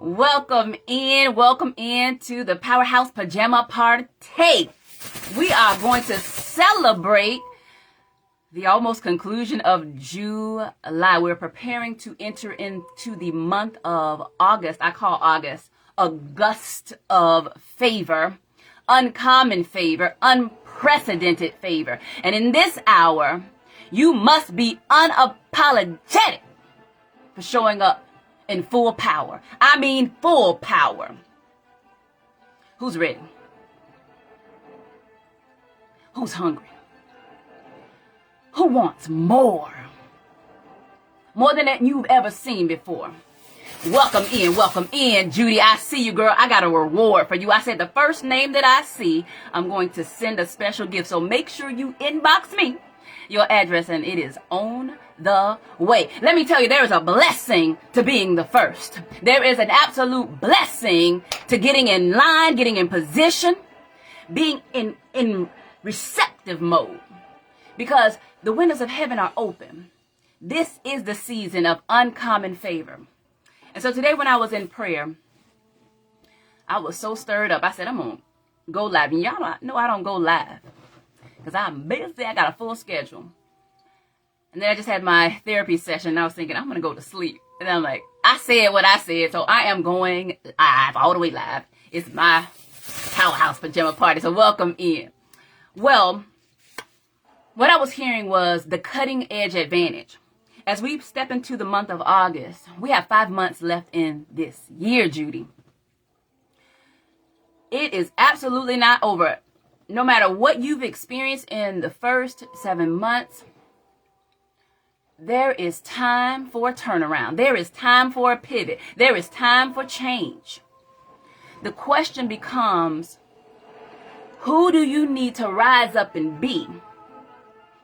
Welcome in to the Powerhouse Pajama Party. We are going to celebrate the almost conclusion of July. We're preparing to enter into the month of August. I call August a gust of favor, uncommon favor, unprecedented favor. And in this hour, you must be unapologetic for showing up in full power. I mean full power. Who's ready? Who's hungry? Who wants more? More than that you've ever seen before. Welcome in, Judy. I see you, girl. I got a reward for you. I said the first name that I see, I'm going to send a special gift. So make sure you inbox me your address, and it is on the way. Let me tell you, there is a blessing to being the first. There is an absolute blessing to getting in line, getting in position, being in receptive mode, because the windows of heaven are open. This is the season of uncommon favor. And so today when I was in prayer, I was so stirred up. I said, I'm going to go live. And y'all know I don't go live because I'm busy. I got a full schedule. And then I just had my therapy session. And I was thinking, I'm going to go to sleep. And I'm like, I said what I said. So I am going live, all the way live. It's my Powerhouse Pajama Party. So welcome in. Well, what I was hearing was the cutting edge advantage. As we step into the month of August, we have 5 months left in this year, Judy. It is absolutely not over. No matter what you've experienced in the first 7 months, there is time for a turnaround. There is time for a pivot. There is time for change. The question becomes, who do you need to rise up and be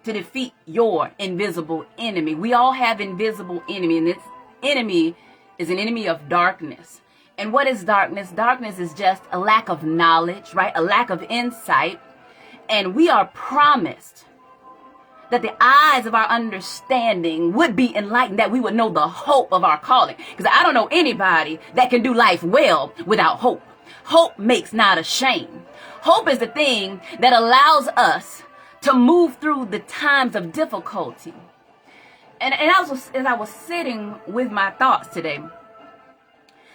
to defeat your invisible enemy? We all have invisible enemy, and this enemy is an enemy of darkness. And what is darkness? Darkness is just a lack of knowledge, right? A lack of insight. And we are promised that the eyes of our understanding would be enlightened, that we would know the hope of our calling. Because I don't know anybody that can do life well without hope. Hope makes not ashamed. Hope is the thing that allows us to move through the times of difficulty. And as I was sitting with my thoughts today,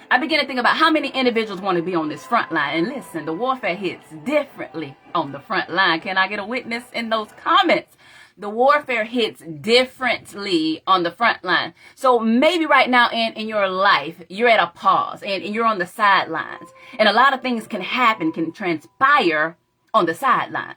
I began to think about how many individuals want to be on this front line. And listen, the warfare hits differently on the front line. Can I get a witness in those comments? The warfare hits differently on the front line. So maybe right now in your life, you're at a pause and you're on the sidelines. And a lot of things can happen, can transpire on the sidelines.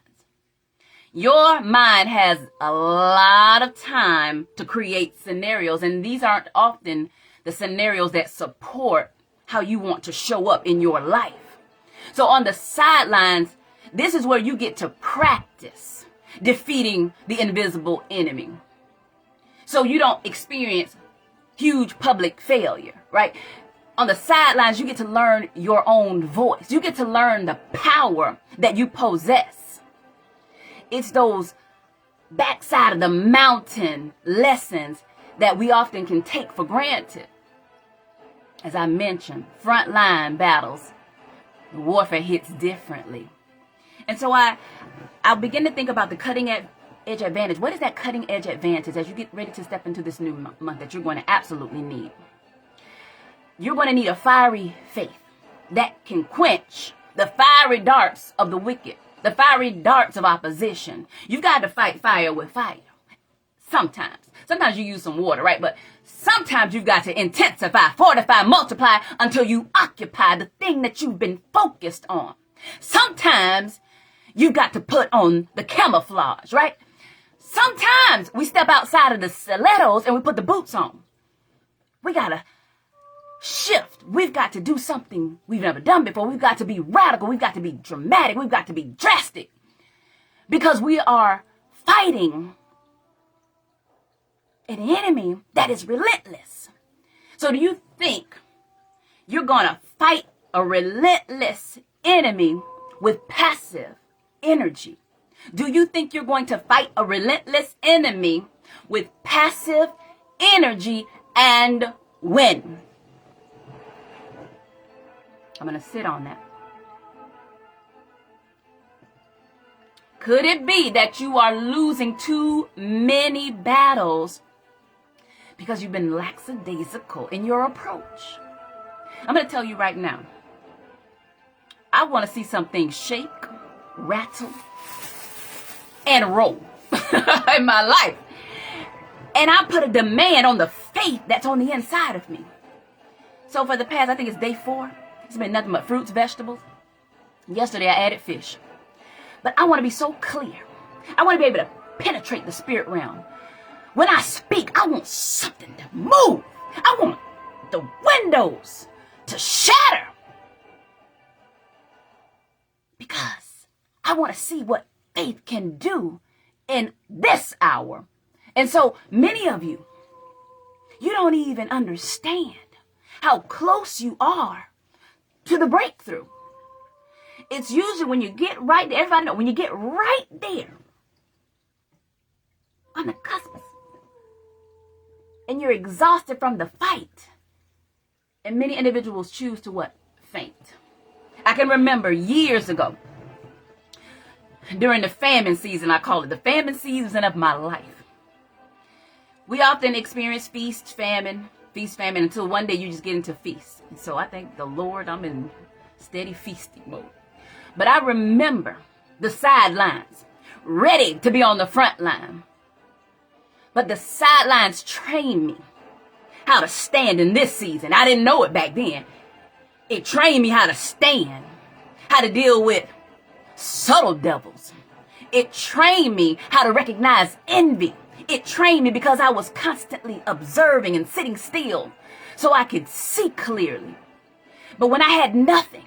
Your mind has a lot of time to create scenarios, and these aren't often the scenarios that support how you want to show up in your life. So on the sidelines, this is where you get to practice defeating the invisible enemy, so you don't experience huge public failure, right? On the sidelines, you get to learn your own voice. You get to learn the power that you possess. It's those backside of the mountain lessons that we often can take for granted. As I mentioned, frontline battles, the warfare hits differently. And so I'll begin to think about the cutting edge advantage. What is that cutting edge advantage as you get ready to step into this new month that you're going to absolutely need? You're going to need a fiery faith that can quench the fiery darts of the wicked, the fiery darts of opposition. You've got to fight fire with fire. Sometimes you use some water, right? But sometimes you've got to intensify, fortify, multiply until you occupy the thing that you've been focused on. Sometimes you've got to put on the camouflage, right? Sometimes we step outside of the stilettos and we put the boots on. We got to shift. We've got to do something we've never done before. We've got to be radical. We've got to be dramatic. We've got to be drastic, because we are fighting an enemy that is relentless. So do you think you're going to fight a relentless enemy with passive energy? Do you think you're going to fight a relentless enemy with passive energy and win? I'm going to sit on that. Could it be that you are losing too many battles because you've been lackadaisical in your approach? I'm going to tell you right now. I want to see something shake, rattle, and roll in my life. And I put a demand on the faith that's on the inside of me. So for the past, I think it's day 4, it's been nothing but fruits, vegetables. Yesterday I added fish. But I want to be so clear. I want to be able to penetrate the spirit realm. When I speak, I want something to move. I want the windows to shatter. Because I want to see what faith can do in this hour. And so many of you, you don't even understand how close you are to the breakthrough. It's usually when you get right there, everybody know, when you get right there on the cusp and you're exhausted from the fight, and many individuals choose to what? Faint. I can remember years ago, during the famine season, I call it the famine season of my life. We often experience feast, famine, until one day you just get into feast. And so I thank the Lord I'm in steady feasting mode. But I remember the sidelines, ready to be on the front line. But the sidelines trained me how to stand in this season. I didn't know it back then. It trained me how to stand, how to deal with subtle devils. It trained me how to recognize envy. It trained me because I was constantly observing and sitting still so I could see clearly. But when I had nothing,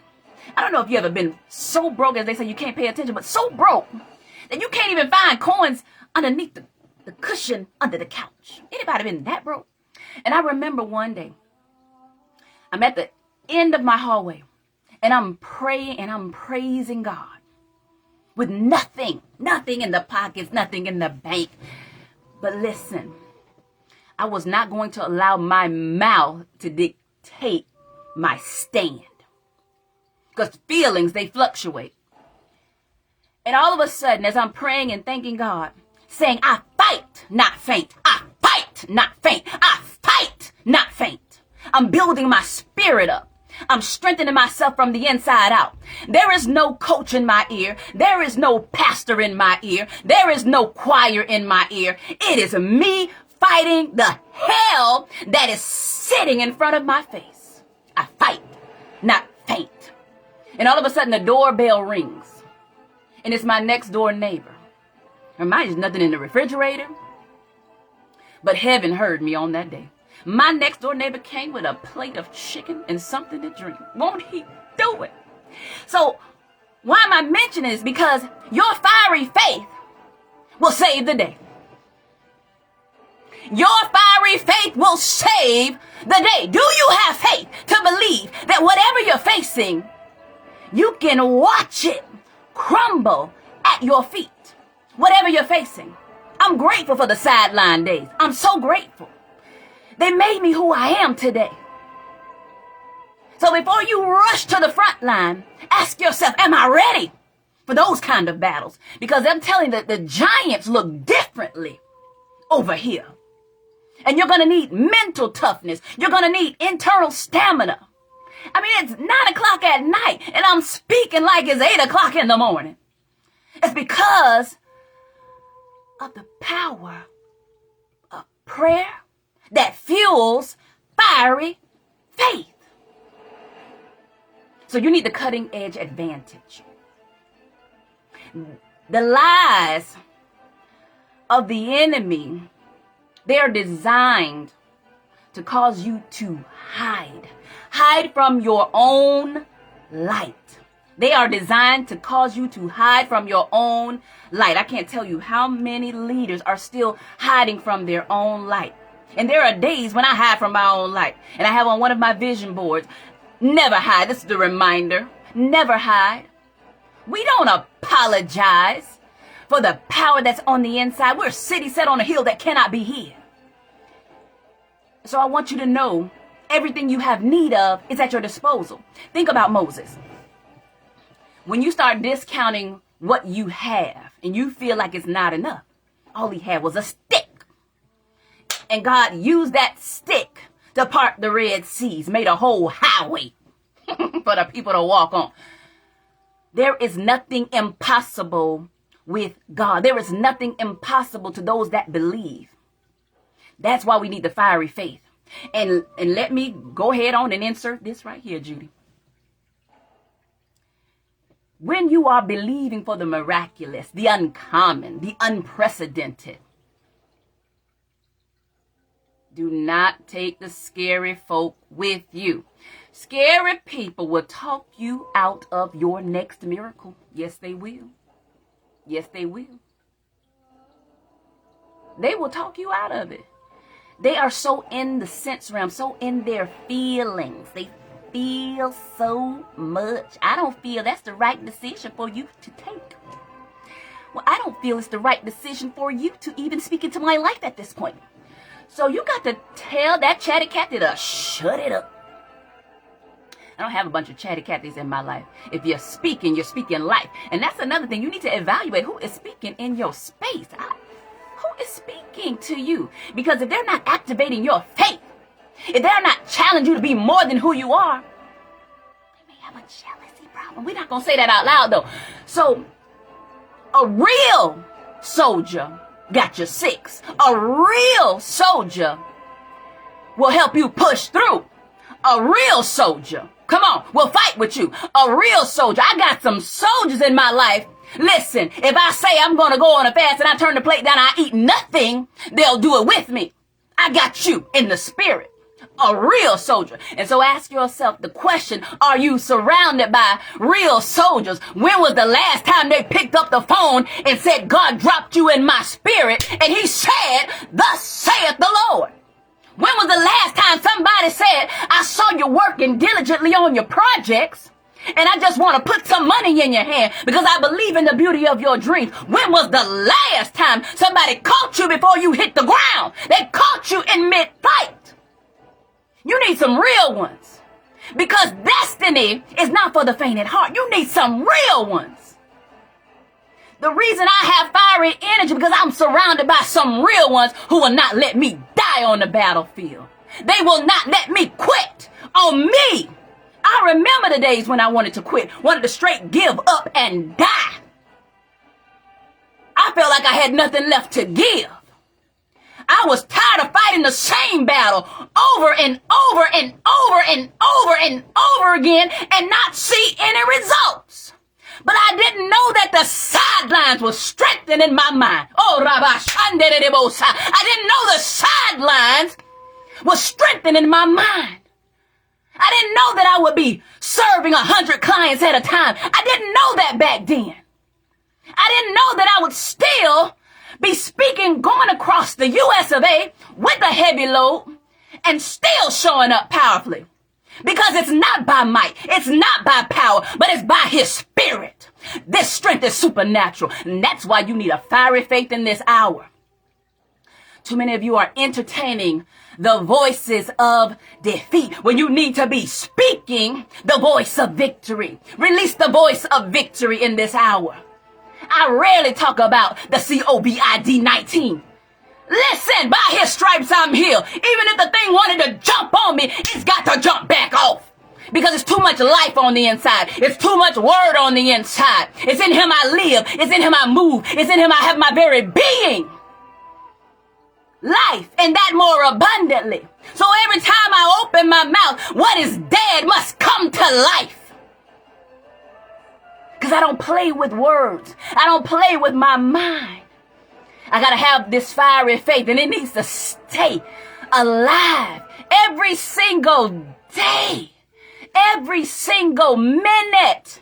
I don't know if you ever been so broke, as they say, you can't pay attention, but so broke that you can't even find coins underneath the cushion under the couch. Anybody been that broke? And I remember one day, I'm at the end of my hallway, and I'm praying and I'm praising God with nothing in the pockets, nothing in the bank. But listen, I was not going to allow my mouth to dictate my stand. Because feelings, they fluctuate. And all of a sudden, as I'm praying and thanking God, saying, I fight, not faint. I fight, not faint. I fight, not faint. I'm building my spirit up. I'm strengthening myself from the inside out. There is no coach in my ear. There is no pastor in my ear. There is no choir in my ear. It is me fighting the hell that is sitting in front of my face. I fight, not faint. And all of a sudden the doorbell rings. And it's my next door neighbor. And mine is nothing in the refrigerator. But heaven heard me on that day. My next door neighbor came with a plate of chicken and something to drink. Won't he do it? So why am I mentioning this? Because your fiery faith will save the day. Your fiery faith will save the day. Do you have faith to believe that whatever you're facing, you can watch it crumble at your feet? Whatever you're facing. I'm grateful for the sideline days. I'm so grateful. They made me who I am today. So before you rush to the front line, ask yourself, am I ready for those kind of battles? Because I'm telling you that the giants look differently over here. And you're going to need mental toughness. You're going to need internal stamina. I mean, it's 9 o'clock at night and I'm speaking like it's 8 o'clock in the morning. It's because of the power of prayer that fuels fiery faith. So you need the cutting edge advantage. The lies of the enemy, they are designed to cause you to hide. Hide from your own light. They are designed to cause you to hide from your own light. I can't tell you how many leaders are still hiding from their own light. And there are days when I hide from my own light. And I have on one of my vision boards, never hide. This is the reminder. Never hide. We don't apologize for the power that's on the inside. We're a city set on a hill that cannot be hid. So I want you to know, everything you have need of is at your disposal. Think about Moses. When you start discounting what you have and you feel like it's not enough, all he had was a stick. And God used that stick to part the Red Seas, made a whole highway for the people to walk on. There is nothing impossible with God. There is nothing impossible to those that believe. That's why we need the fiery faith. And let me go ahead on and insert this right here, Judy. When you are believing for the miraculous, the uncommon, the unprecedented, do not take the scary folk with you. Scary people will talk you out of your next miracle. Yes, they will. Yes, they will. They will talk you out of it. They are so in the sense realm, so in their feelings. They feel so much. I don't feel that's the right decision for you to take. Well, I don't feel it's the right decision for you to even speak into my life at this point. So you got to tell that chatty Cathy to shut it up. I don't have a bunch of chatty Cathys in my life. If you're speaking life. And that's another thing. You need to evaluate who is speaking in your space. Who is speaking to you? Because if they're not activating your faith, if they're not challenging you to be more than who you are, they may have a jealousy problem. We're not going to say that out loud, though. So, a real soldier got your six. A real soldier will help you push through. A real soldier, come on, will fight with you. A real soldier. I got some soldiers in my life. Listen, if I say I'm going to go on a fast and I turn the plate down, I eat nothing, they'll do it with me. I got you in the spirit. A real soldier. And so ask yourself the question, are you surrounded by real soldiers? When was the last time they picked up the phone and said, God dropped you in my spirit and he said, thus saith the Lord? When was the last time somebody said, I saw you working diligently on your projects and I just want to put some money in your hand because I believe in the beauty of your dreams? When was the last time somebody caught you before you hit the ground? They caught you in mid-fight. You need some real ones because destiny is not for the faint at heart. You need some real ones. The reason I have fiery energy because I'm surrounded by some real ones who will not let me die on the battlefield. They will not let me quit on me. I remember the days when I wanted to quit, wanted to straight give up and die. I felt like I had nothing left to give. I was tired of fighting the same battle over and over and over and over and over again and not see any results. But I didn't know that the sidelines were strengthening my mind. Oh, Rabbi Shandedebosa. I didn't know the sidelines were strengthening my mind. I didn't know that I would be serving 100 clients at a time. I didn't know that back then. I didn't know that I would still be speaking, going across the US of A with a heavy load and still showing up powerfully. Because it's not by might, it's not by power, but it's by his spirit. This strength is supernatural. And that's why you need a fiery faith in this hour. Too many of you are entertaining the voices of defeat when you need to be speaking the voice of victory. Release the voice of victory in this hour. I rarely talk about the COVID-19. Listen, by his stripes I'm healed. Even if the thing wanted to jump on me, it's got to jump back off. Because it's too much life on the inside. It's too much word on the inside. It's in him I live. It's in him I move. It's in him I have my very being. Life, and that more abundantly. So every time I open my mouth, what is dead must come to life. Because I don't play with words. I don't play with my mind. I got to have this fiery faith, and it needs to stay alive every single day, every single minute.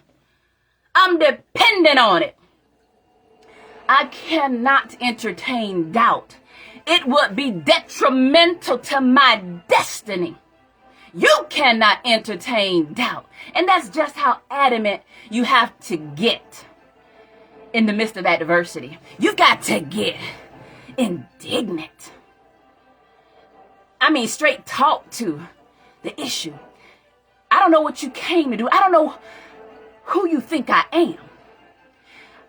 I'm dependent on it. I cannot entertain doubt. It would be detrimental to my destiny. You cannot entertain doubt. And that's just how adamant you have to get in the midst of adversity. You've got to get indignant. I mean, straight talk to the issue. I don't know what you came to do. I don't know who you think I am.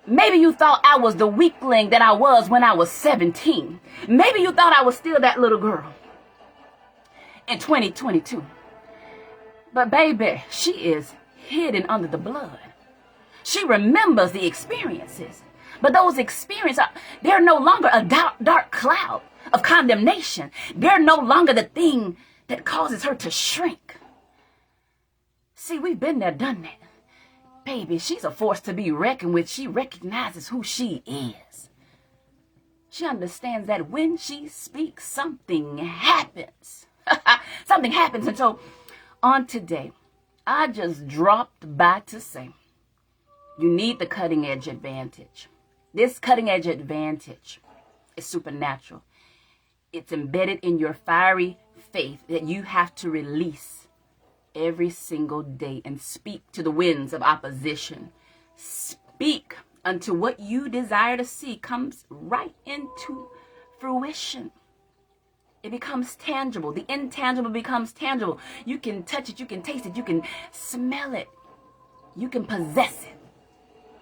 Maybe you thought I was the weakling that I was when I was 17. Maybe you thought I was still that little girl in 2022. But baby, she is hidden under the blood. She remembers the experiences. But those experiences, they're no longer a dark cloud of condemnation. They're no longer the thing that causes her to shrink. See, we've been there, done that. Baby, she's a force to be reckoned with. She recognizes who she is. She understands that when she speaks, something happens. Something happens. And so on today, I just dropped by to say, you need the cutting edge advantage. This cutting edge advantage is supernatural. It's embedded in your fiery faith that you have to release every single day and speak to the winds of opposition. Speak until what you desire to see comes right into fruition. It becomes tangible. The intangible becomes tangible. You can touch it. You can taste it. You can smell it. You can possess it.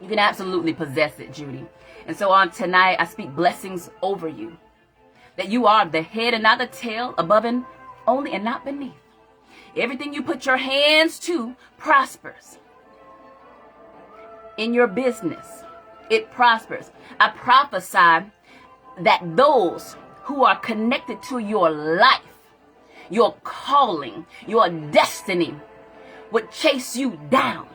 You can absolutely possess it, Judy. And so on tonight, I speak blessings over you. That you are the head and not the tail, above and only and not beneath. Everything you put your hands to prospers. In your business, it prospers. I prophesy that those who are connected to your life, your calling, your destiny, would chase you down.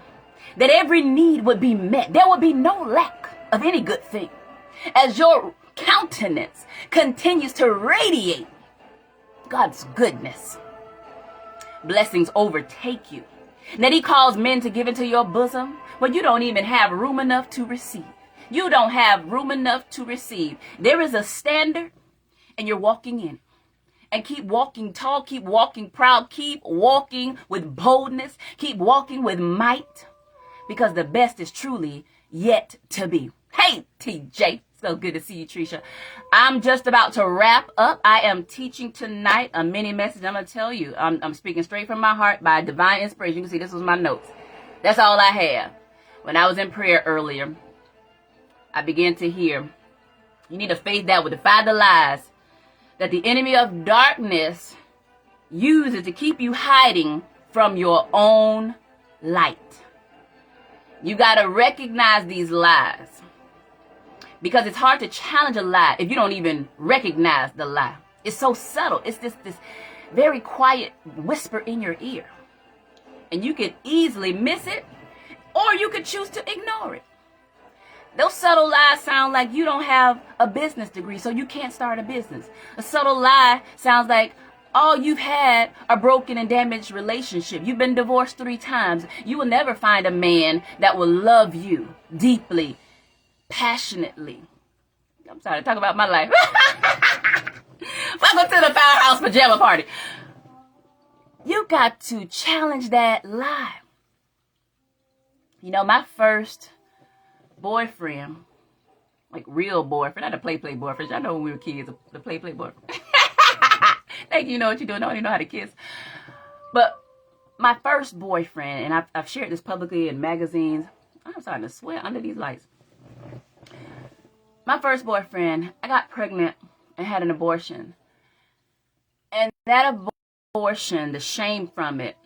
That every need would be met. There would be no lack of any good thing. As your countenance continues to radiate God's goodness, blessings overtake you. That he calls men to give into your bosom, but you don't even have room enough to receive. You don't have room enough to receive. There is a standard, and you're walking in. And keep walking tall, keep walking proud, keep walking with boldness, keep walking with might, because the best is truly yet to be. Hey, TJ. So good to see you, Trisha. I'm just about to wrap up. I am teaching tonight a mini message. I'm going to tell you, I'm speaking straight from my heart by divine inspiration. You can see this was my notes. That's all I have. When I was in prayer earlier, I began to hear, you need a faith that will defy the lies that the enemy of darkness uses to keep you hiding from your own light. You got to recognize these lies. Because it's hard to challenge a lie if you don't even recognize the lie. It's so subtle. It's this very quiet whisper in your ear. And you could easily miss it, or you could choose to ignore it. Those subtle lies sound like you don't have a business degree, so you can't start a business. A subtle lie sounds like all you've had are broken and damaged relationships. You've been divorced 3 times. You will never find a man that will love you deeply, passionately. I'm sorry to talk about my life. Welcome to the Firehouse Pajama Party. You got to challenge that lie. You know, my first boyfriend, like real boyfriend, not a play boyfriend. I know when we were kids, the play boyfriend. Thank you, know what you're doing. I don't even know how to kiss. But my first boyfriend, and I've shared this publicly in magazines. I'm starting to sweat under these lights. My first boyfriend, I got pregnant and had an abortion. And that abortion, the shame from it,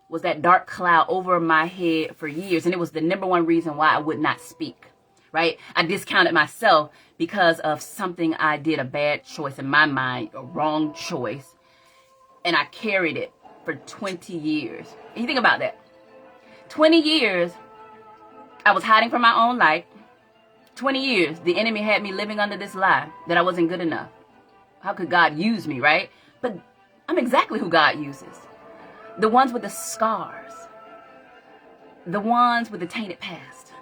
was that dark cloud over my head for years. And it was the number one reason why I would not speak, right? I discounted myself because of something I did, a bad choice in my mind, a wrong choice. And I carried it for 20 years. And you think about that. 20 years, I was hiding from my own light. 20 years, the enemy had me living under this lie that I wasn't good enough. How could God use me, right? But I'm exactly who God uses. The ones with the scars. The ones with the tainted past.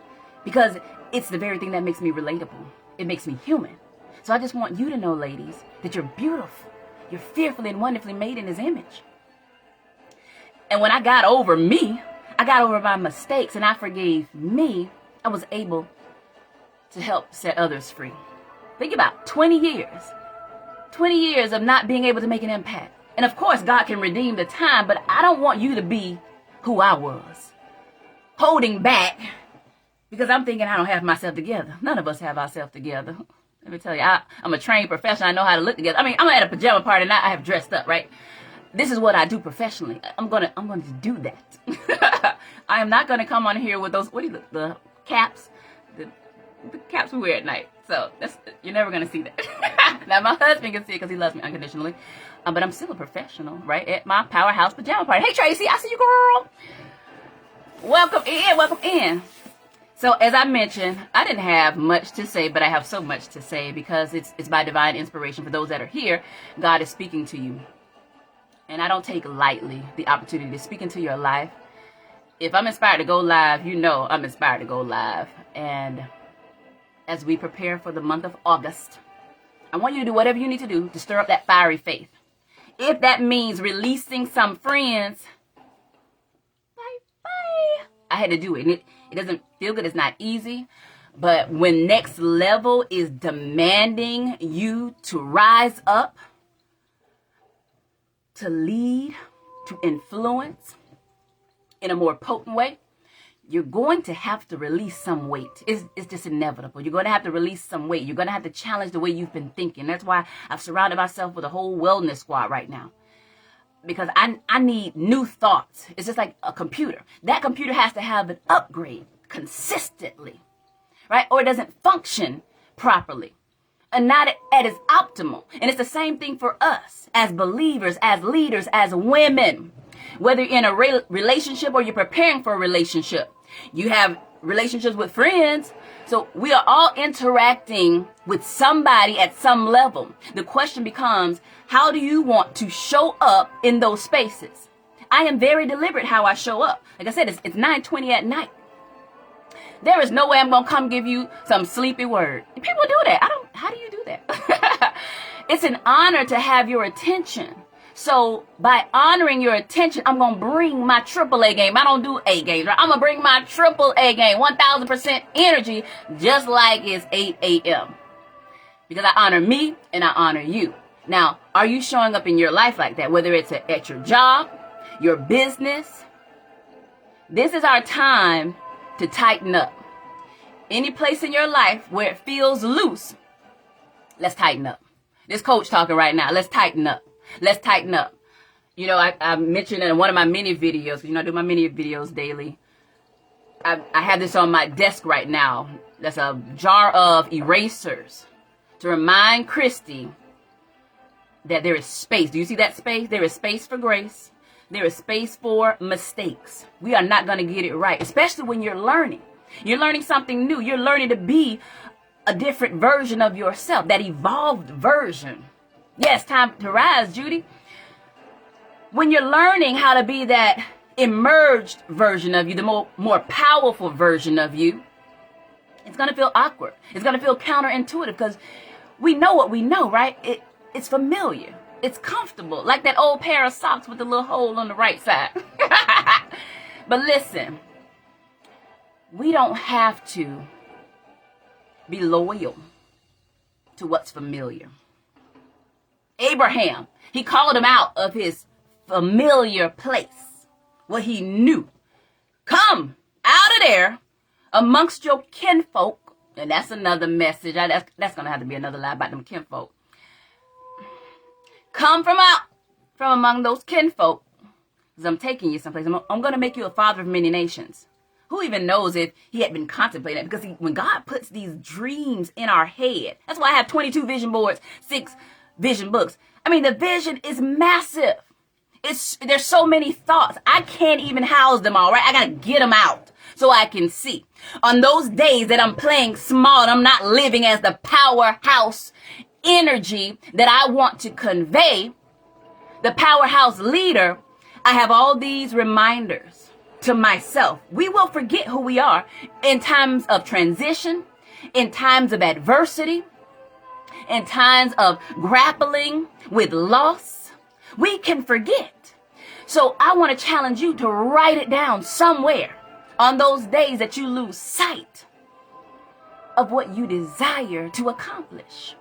Because it's the very thing that makes me relatable. It makes me human. So I just want you to know, ladies, that you're beautiful. You're fearfully and wonderfully made in his image. And when I got over me, I got over my mistakes and I forgave me, I was able to help set others free. Think about 20 years. 20 years of not being able to make an impact. And of course, God can redeem the time, but I don't want you to be who I was, holding back because I'm thinking I don't have myself together. None of us have ourselves together. Let me tell you, I'm a trained professional. I know how to look together. I mean, I'm at a pajama party and I have dressed up, right? This is what I do professionally. I'm going to do that. I am not going to come on here with those, the caps, the caps we wear at night. So you're never going to see that. Now, my husband can see it because he loves me unconditionally. But I'm still a professional, right? At my powerhouse pajama party. Hey, Tracy, I see you, girl. Welcome in. So as I mentioned, I didn't have much to say, but I have so much to say because it's by divine inspiration. For those that are here, God is speaking to you. And I don't take lightly the opportunity to speak into your life. If I'm inspired to go live, you know I'm inspired to go live. And as we prepare for the month of August, I want you to do whatever you need to do to stir up that fiery faith. If that means releasing some friends, bye. I had to do it. And it doesn't feel good. It's not easy. But when next level is demanding you to rise up, to lead, to influence in a more potent way, you're going to have to release some weight. It's just inevitable. You're going to have to release some weight. You're going to have to challenge the way you've been thinking. That's why I've surrounded myself with a whole wellness squad right now. Because I need new thoughts. It's just like a computer. That computer has to have an upgrade consistently, right? Or it doesn't function properly and not at its optimal. And it's the same thing for us as believers, as leaders, as women. Whether you're in a relationship or you're preparing for a relationship, you have relationships with friends. So we are all interacting with somebody at some level. The question becomes, how do you want to show up in those spaces? I am very deliberate how I show up. Like I said, it's 9:20 at night. There is no way I'm going to come give you some sleepy word. People do that. How do you do that? It's an honor to have your attention. So by honoring your attention, I'm going to bring my AAA game. I don't do A games, right? I'm going to bring my AAA game, 1000% energy, just like it's 8 a.m. Because I honor me and I honor you. Now, are you showing up in your life like that? Whether it's at your job, your business. This is our time to tighten up. Any place in your life where it feels loose, let's tighten up. This coach talking right now. Let's tighten up. Let's tighten up. You know, I mentioned in one of my mini videos, you know, I do my mini videos daily. I have this on my desk right now. That's a jar of erasers to remind Christy that there is space. Do you see that space? There is space for grace. There is space for mistakes. We are not going to get it right, especially when you're learning. You're learning something new. You're learning to be a different version of yourself, that evolved version. Yes, time to rise, Judy. When you're learning how to be that emerged version of you, the more powerful version of you, it's going to feel awkward. It's going to feel counterintuitive because we know what we know, right? It's familiar. It's comfortable, like that old pair of socks with the little hole on the right side. But listen, we don't have to be loyal to what's familiar. Abraham, he called him out of his familiar place, what he knew. Come out of there amongst your kinfolk. And that's another message. That's going to have to be another lie about them kinfolk. Come from among those kinfolk, because I'm taking you someplace. I'm going to make you a father of many nations. Who even knows if he had been contemplating that? Because when God puts these dreams in our head, that's why I have 22 vision boards, 6 vision books. I mean, the vision is massive. There's so many thoughts. I can't even house them all, right? I got to get them out so I can see. On those days that I'm playing small and I'm not living as the powerhouse energy that I want to convey, the powerhouse leader, I have all these reminders to myself. We will forget who we are in times of transition, in times of adversity, in times of grappling with loss. We can forget. So I want to challenge you to write it down somewhere on those days that you lose sight of what you desire to accomplish.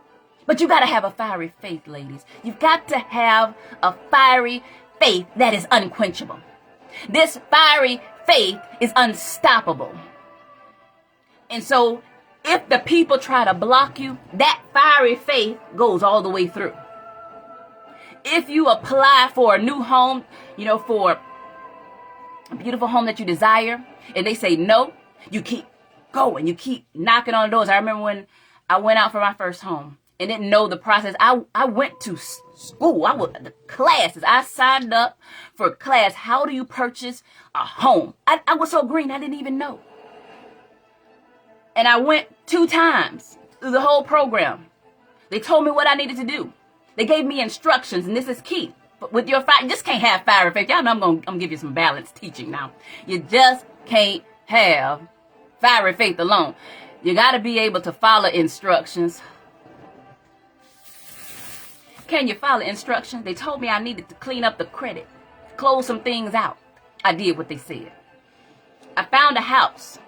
But you got to have a fiery faith, ladies. You've got to have a fiery faith that is unquenchable. This fiery faith is unstoppable. And so if the people try to block you, that fiery faith goes all the way through. If you apply for a new home, for a beautiful home that you desire, and they say no, you keep going. You keep knocking on doors. I remember when I went out for my first home and didn't know the process. I went to school. The classes. I signed up for class. How do you purchase a home? I was so green, I didn't even know. And I went 2 times through the whole program. They told me what I needed to do. They gave me instructions, and this is key. But with your fire, you just can't have fire faith. Y'all know I'm gonna give you some balanced teaching now. You just can't have fiery faith alone. You got to be able to follow instructions. Can you follow instructions? They told me I needed to clean up the credit, close some things out. I did what they said. I found a house,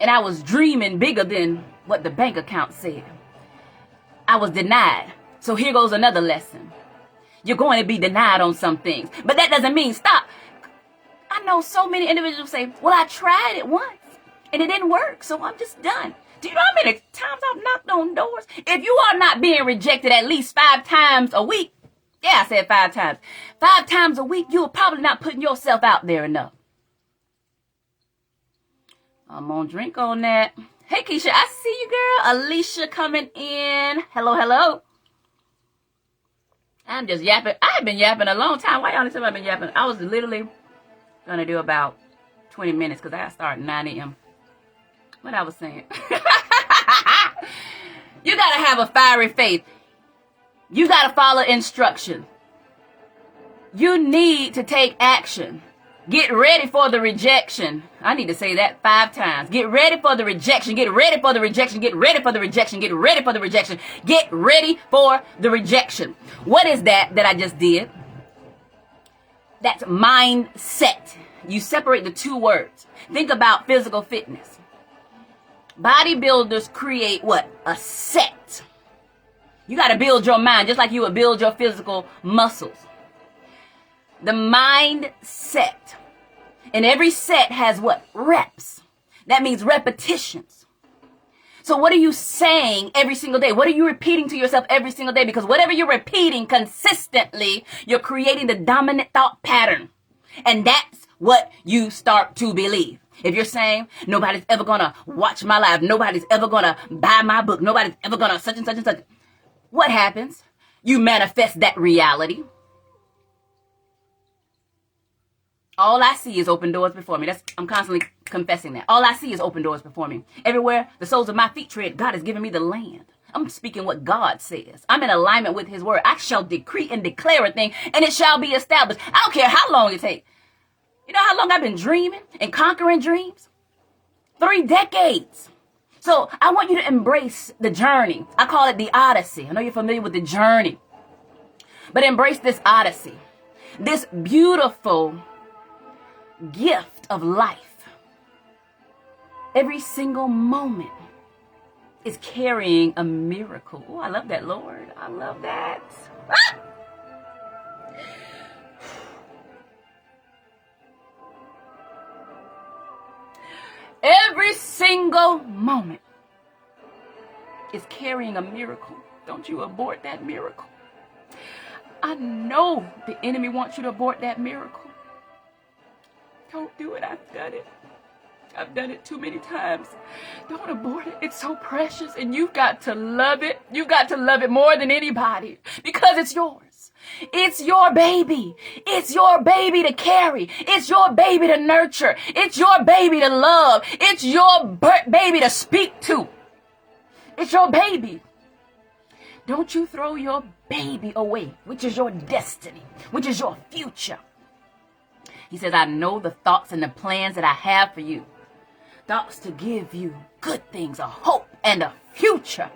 and I was dreaming bigger than what the bank account said. I was denied. So here goes another lesson. You're going to be denied on some things, but that doesn't mean stop. I know so many individuals say, well, I tried it once and it didn't work, so I'm just done. Do you know how many times I've knocked on doors? If you are not being rejected at least 5 times a week, yeah, I said 5 times. 5 times a week, you're probably not putting yourself out there enough. I'm gonna drink on that. Hey, Keisha, I see you, girl. Alicia coming in. Hello. I'm just yapping. I've been yapping a long time. Why y'all say I've been yapping? I was literally gonna do about 20 minutes because I got to start at 9 a.m. What I was saying. You got to have a fiery faith. You got to follow instruction. You need to take action. Get ready for the rejection. I need to say that 5 times. Get ready for the rejection. Get ready for the rejection. Get ready for the rejection. Get ready for the rejection. Get ready for the rejection. What is that I just did? That's mindset. You separate the 2 words. Think about physical fitness. Bodybuilders create what? A set. You got to build your mind just like you would build your physical muscles. The mindset. And every set has what? Reps. That means repetitions. So what are you saying every single day? What are you repeating to yourself every single day? Because whatever you're repeating consistently, you're creating the dominant thought pattern. And that's what you start to believe. If you're saying, nobody's ever going to watch my live, nobody's ever going to buy my book, nobody's ever going to such and such and such. What happens? You manifest that reality. All I see is open doors before me. I'm constantly confessing that. All I see is open doors before me. Everywhere the soles of my feet tread, God has given me the land. I'm speaking what God says. I'm in alignment with his word. I shall decree and declare a thing, and it shall be established. I don't care how long it takes. You know how long I've been dreaming and conquering dreams? 3 decades. So I want you to embrace the journey. I call it the Odyssey. I know you're familiar with the journey. But embrace this Odyssey. This beautiful gift of life. Every single moment is carrying a miracle. Oh, I love that, Lord. I love that. Ah! Every single moment is carrying a miracle. Don't you abort that miracle. I know the enemy wants you to abort that miracle. Don't do it. I've done it. I've done it too many times. Don't abort it. It's so precious, and you've got to love it. You've got to love it more than anybody because it's yours. It's your baby. It's your baby to carry. It's your baby to nurture. It's your baby to love. It's your baby to speak to. It's your baby. Don't you throw your baby away, which is your destiny, which is your future. He says, I know the thoughts and the plans that I have for you. Thoughts to give you good things, a hope and a future.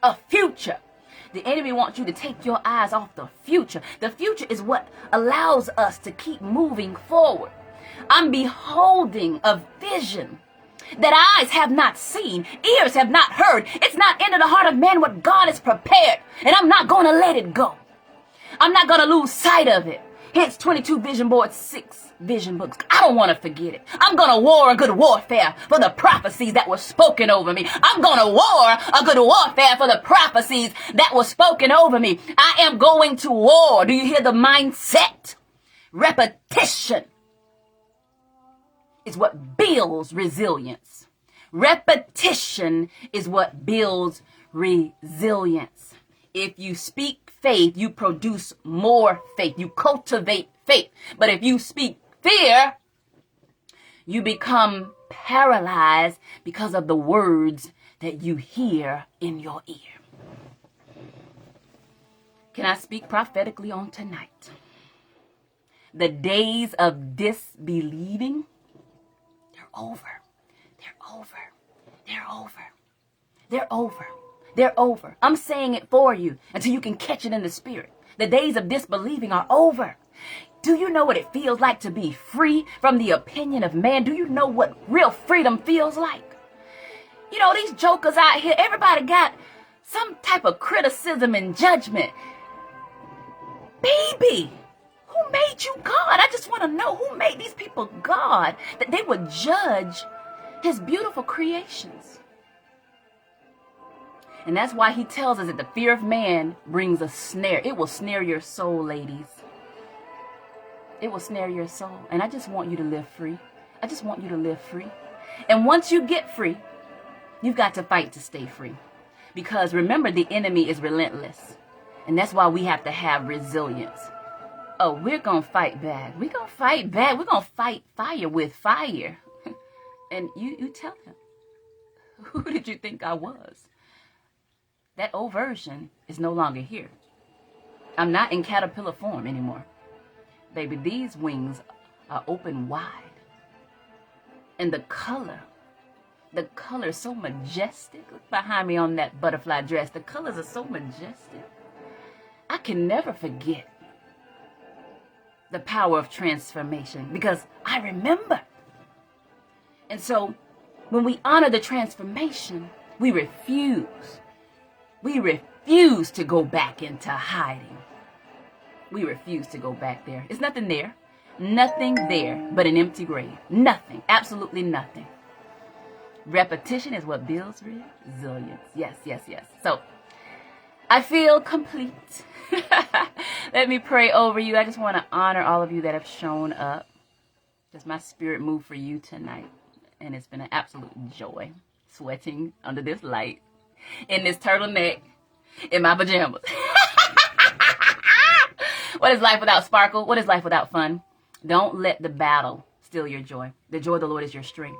A future. The enemy wants you to take your eyes off the future. The future is what allows us to keep moving forward. I'm beholding a vision that eyes have not seen, ears have not heard. It's not into the heart of man what God has prepared. And I'm not going to let it go. I'm not going to lose sight of it. Hence 22 vision boards, 6 vision books. I don't want to forget it. I'm going to war a good warfare for the prophecies that were spoken over me. I'm going to war a good warfare for the prophecies that were spoken over me. I am going to war. Do you hear the mindset? Repetition is what builds resilience. Repetition is what builds resilience. If you speak faith, you produce more faith. You cultivate faith. But if you speak fear, you become paralyzed because of the words that you hear in your ear. Can I speak prophetically on tonight? The days of disbelieving, they're over. They're over. They're over. They're over. They're over. I'm saying it for you until you can catch it in the spirit. The days of disbelieving are over. Do you know what it feels like to be free from the opinion of man? Do you know what real freedom feels like? You know, these jokers out here, everybody got some type of criticism and judgment. Baby, who made you God? I just want to know who made these people God, that they would judge his beautiful creations. And that's why he tells us that the fear of man brings a snare. It will snare your soul, ladies. It will snare your soul. And I just want you to live free. I just want you to live free. And once you get free, you've got to fight to stay free. Because remember, the enemy is relentless. And that's why we have to have resilience. Oh, we're going to fight back. We're going to fight back. We're going to fight fire with fire. And you tell him, who did you think I was? That old version is no longer here. I'm not in caterpillar form anymore. Baby, these wings are open wide. And the color is so majestic. Look behind me on that butterfly dress. The colors are so majestic. I can never forget the power of transformation because I remember. And so when we honor the transformation, we refuse to go back into hiding. We refuse to go back there. It's nothing there. Nothing there but an empty grave. Nothing. Absolutely nothing. Repetition is what builds resilience. Yes, yes, yes. So I feel complete. Let me pray over you. I just want to honor all of you that have shown up. Just my spirit moved for you tonight. And it's been an absolute joy sweating under this light, in this turtleneck, in my pajamas. What is life without sparkle? What is life without fun? Don't let the battle steal your joy. The joy of the Lord is your strength.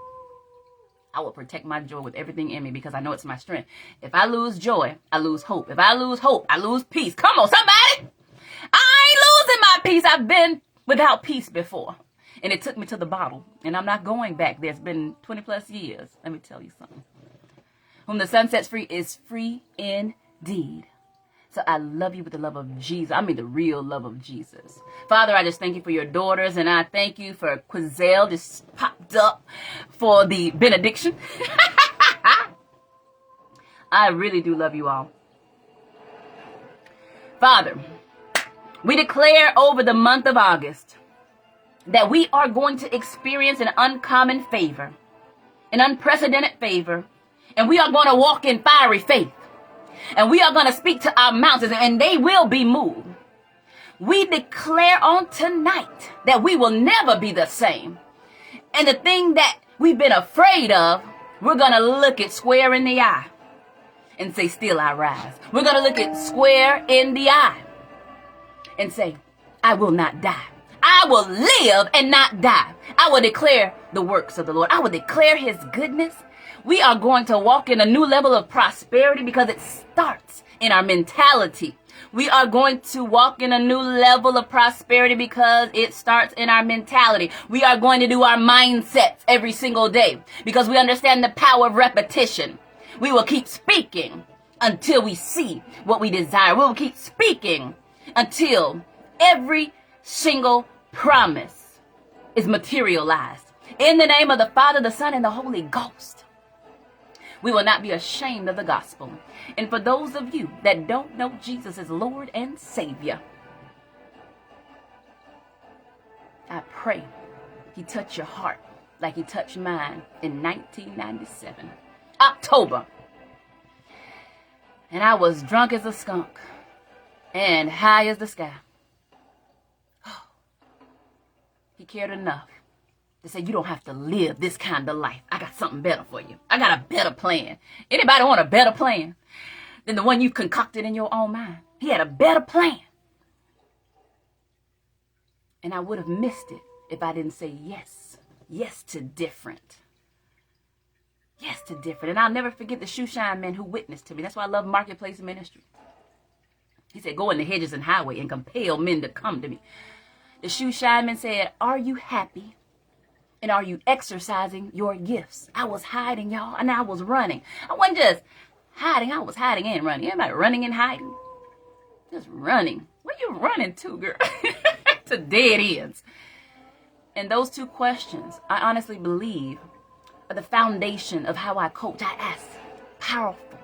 I will protect my joy with everything in me because I know it's my strength. If I lose joy, I lose hope. If I lose hope, I lose peace. Come on, somebody. I ain't losing my peace. I've been without peace before. And it took me to the bottle. And I'm not going back there. It's been 20 plus years. Let me tell you something. Whom the sun sets free is free indeed. So I love you with the love of Jesus. I mean the real love of Jesus. Father, I just thank you for your daughters. And I thank you for Quizelle just popped up for the benediction. I really do love you all. Father, we declare over the month of August that we are going to experience an uncommon favor, an unprecedented favor, and we are going to walk in fiery faith. And we are going to speak to our mountains and they will be moved. We declare on tonight that we will never be the same. And the thing that we've been afraid of, we're going to look it square in the eye and say, still I rise. We're going to look it square in the eye and say, I will not die. I will live and not die. I will declare the works of the Lord. I will declare his goodness. We are going to walk in a new level of prosperity because it starts in our mentality. We are going to walk in a new level of prosperity because it starts in our mentality. We are going to do our mindsets every single day because we understand the power of repetition. We will keep speaking until we see what we desire. We will keep speaking until every single promise is materialized. In the name of the Father, the Son, and the Holy Ghost. We will not be ashamed of the gospel. And for those of you that don't know Jesus as Lord and Savior, I pray he touched your heart like he touched mine in 1997, October. And I was drunk as a skunk and high as the sky. He cared enough to say, you don't have to live this kind of life. I got something better for you. I got a better plan. Anybody want a better plan than the one you concocted in your own mind? He had a better plan. And I would have missed it if I didn't say yes. Yes to different. Yes to different. And I'll never forget the shoe shine man who witnessed to me. That's why I love marketplace ministry. He said, go in the hedges and highway and compel men to come to me. The shoe shine man said, are you happy? And are you exercising your gifts? I was hiding, y'all, and I was running. I wasn't just hiding. I was hiding and running. Everybody running and hiding. Just running. Where you running to, girl? To dead ends. And those two questions, I honestly believe, are the foundation of how I coach. I ask powerful,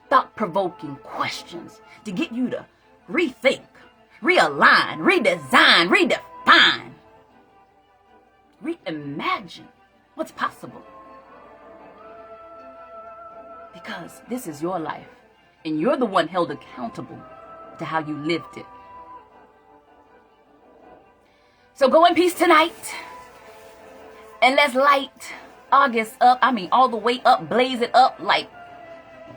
thought-provoking questions to get you to rethink, realign, redesign, redefine, reimagine what's possible. Because this is your life, and you're the one held accountable to how you lived it. So go in peace tonight, and let's light August up. I mean, all the way up, blaze it up like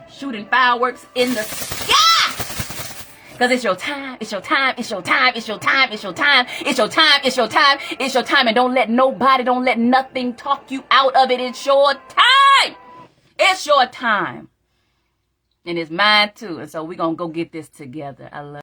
shooting fireworks in the sky. Because it's your time, it's your time, it's your time, it's your time, it's your time, it's your time, it's your time, it's your time. And don't let nobody, don't let nothing talk you out of it. It's your time. It's your time. And it's mine too. And so we're going to go get this together. I love